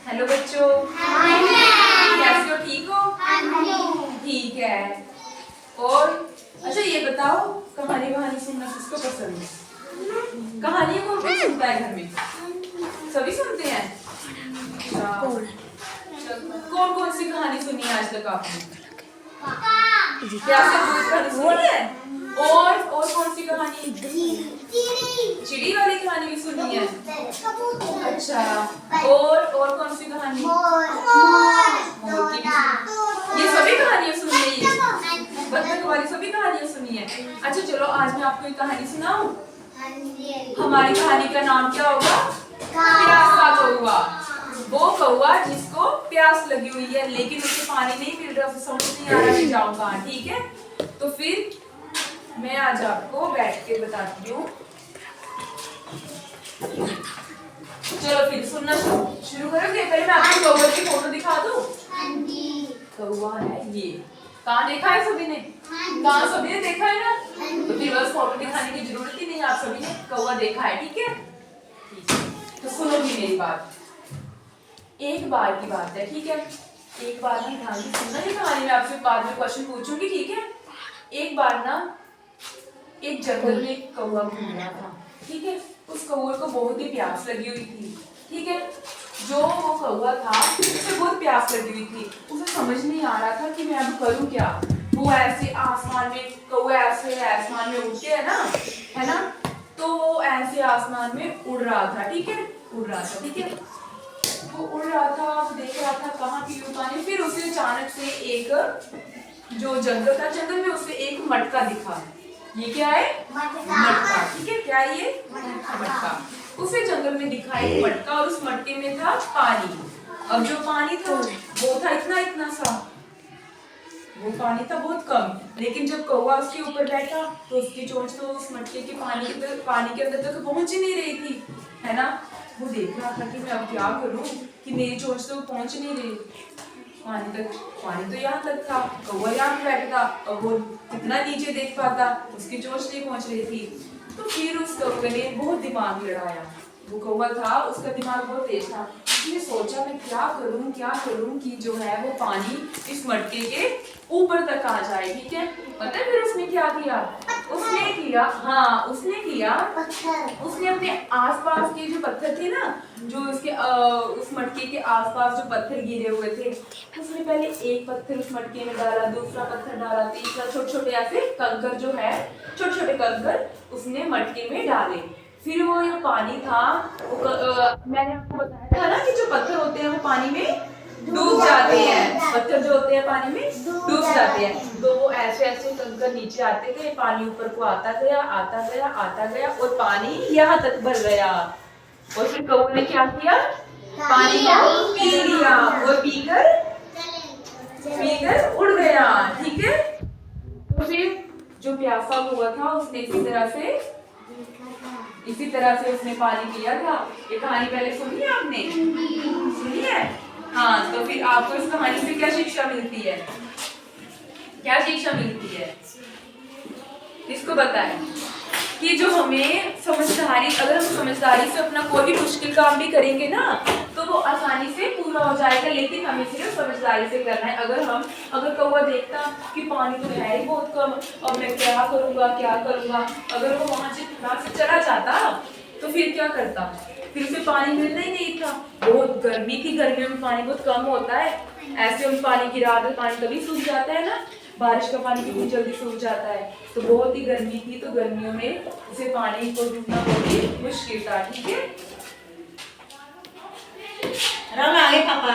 Hello बच्चों, कैसे हो? ठीक हो? ठीक है। और अच्छा ये बताओ, कहानी वहानी सुनना किसको पसंद है? कहानी कौन कौन सुनता है घर में? सभी सुनते हैं। कौन कौन सी कहानी सुनी है आज तक आपने? क्या सब कहानी सुनी है? और कौन सी कहानी? चिड़ी वाली कहानी भी सुनी है। अच्छा, और कौन सी कहानी? मोर की भी। ये सभी कहानियां सुनी है? ये बतख वाली सभी कहानियां सुनी है। अच्छा चलो, आज मैं आपको एक कहानी सुनाऊं। हमारी कहानी का नाम क्या होगा? प्यासा कौवा। वो कौवा जिसको प्यास लगी हुई है लेकिन उसे पानी नहीं मिल रहा, उसे समझ नहीं आ रहा कि जाऊं कहां। ठीक है, तो फिर मैं आज आपको बैठ के बताती हूँ। चलो फिर सुनना शुरू करोगे? पहले मैं आपको कौवे की फोटो दिखा दूं। कौवा है ये। कहाँ देखा है सभी ने? कहाँ सभी ने देखा है ना? तो फिर बस फोटो दिखाने की जरूरत ही नहीं, आप सभी ने कौवा देखा है। ठीक है, तो सुनोगी मेरी बात। एक बार की बात है, ठीक है? एक बार ना ध्यान से सुनना ये कहानी, मैं आपसे बाद में क्वेश्चन पूछूंगी। ठीक है? एक बार ना एक जंगल में एक कौवा घूम रहा था। ठीक है? उस कौवे को बहुत ही प्यास लगी हुई थी। ठीक है? जो वो कौवा था उसे बहुत प्यास लगी हुई थी, उसे समझ नहीं आ रहा था कि मैं अब करूं क्या। वो ऐसे आसमान में, कौवा ऐसे आसमान में उड़ते है ना, तो वो ऐसे आसमान में उड़ रहा था। ठीक है? उड़ रहा था। ठीक है? वो उड़ रहा था, वो देख रहा था कहाँ की पानी। फिर उसे अचानक से एक जो जंगल था, जंगल में उसे एक मटका दिखा। ये क्या है? मटका। ठीक है, क्या है ये? मटका। उसे जंगल में दिखा एक मटका और उस मटके में था पानी। अब जो पानी था वो था इतना सा, वो पानी था बहुत कम। लेकिन जब कौवा उसके ऊपर बैठा तो उसकी चोंच तो उस मटके के पानी के अंदर तक पहुंच ही नहीं रही थी, है ना? वो देख रहा था कि मैं अब क्या करूं कि मेरी चोंच तो पहुंच नहीं रही पानी तक। पानी तो यहाँ तक था, कौवा यहाँ बैठा था, और वो कितना नीचे देख पाता, उसकी चोंच नहीं पहुंच रही थी। तो फिर उस कौवे ने बहुत दिमाग लड़ाया। वो कौवा था, उसका दिमाग बहुत तेज था। उसने सोचा मैं क्या करूं कि जो है वो पानी इस मटके के ऊपर तक आ जाए। ठीक है? पता है फिर उसने क्या किया? उसने अपने आसपास के जो पत्थर थे ना, जो उसके उस मटके के आसपास जो पत्थर गिरे हुए थे, उसने पहले एक पत्थर उस मटके में डाला, दूसरा पत्थर डाला, तीसरा, छोटे ऐसे कंकर जो है, छोटे कंकर उसने मटके में डाले। फिर वो जो पानी था मैंने आपको बताया था ना कि जो पत्थर होते हैं वो पानी में डूब जाते हैं। पत्थर जो होते हैं पानी में डूब जाते हैं। तो वो ऐसे कंकर नीचे आते गए, पानी ऊपर को आता गया और पानी यहाँ तक भर गया। और फिर कौवे ने क्या किया? पानी को पी लिया और पीकर उड़ गया। ठीक है? तो फिर जो प्यासा हुआ था उसने इसी तरह से उसने पानी पिया था। ये कहानी पहले सुनी है आपने? सुनी है? हाँ, तो फिर आपको इस कहानी से क्या शिक्षा मिलती है? क्या शिक्षा मिलती है? इसको बताएं कि जो हमें अगर हम समझदारी से अपना कोई भी मुश्किल काम भी करेंगे ना तो वो आसानी से पूरा हो जाएगा, लेकिन हमें सिर्फ समझदारी से करना है। अगर कौवा देखता कि पानी तो है ही बहुत कम, अब मैं क्या करूंगा, अगर वो वहां से चला जाता तो फिर क्या करता? फिर उसे पानी मिलना ही नहीं था। बहुत गर्मी थी, गर्मियों में पानी बहुत कम होता है। ऐसे हम पानी गिरा दे, पानी तभी सूख जाता है ना, बारिश का पानी कितनी जल्दी सूख जाता है। तो बहुत ही गर्मी थी, तो गर्मियों में उसे पानी को ढूंढना बहुत ही मुश्किल था। ठीक है? रंग आगे पापा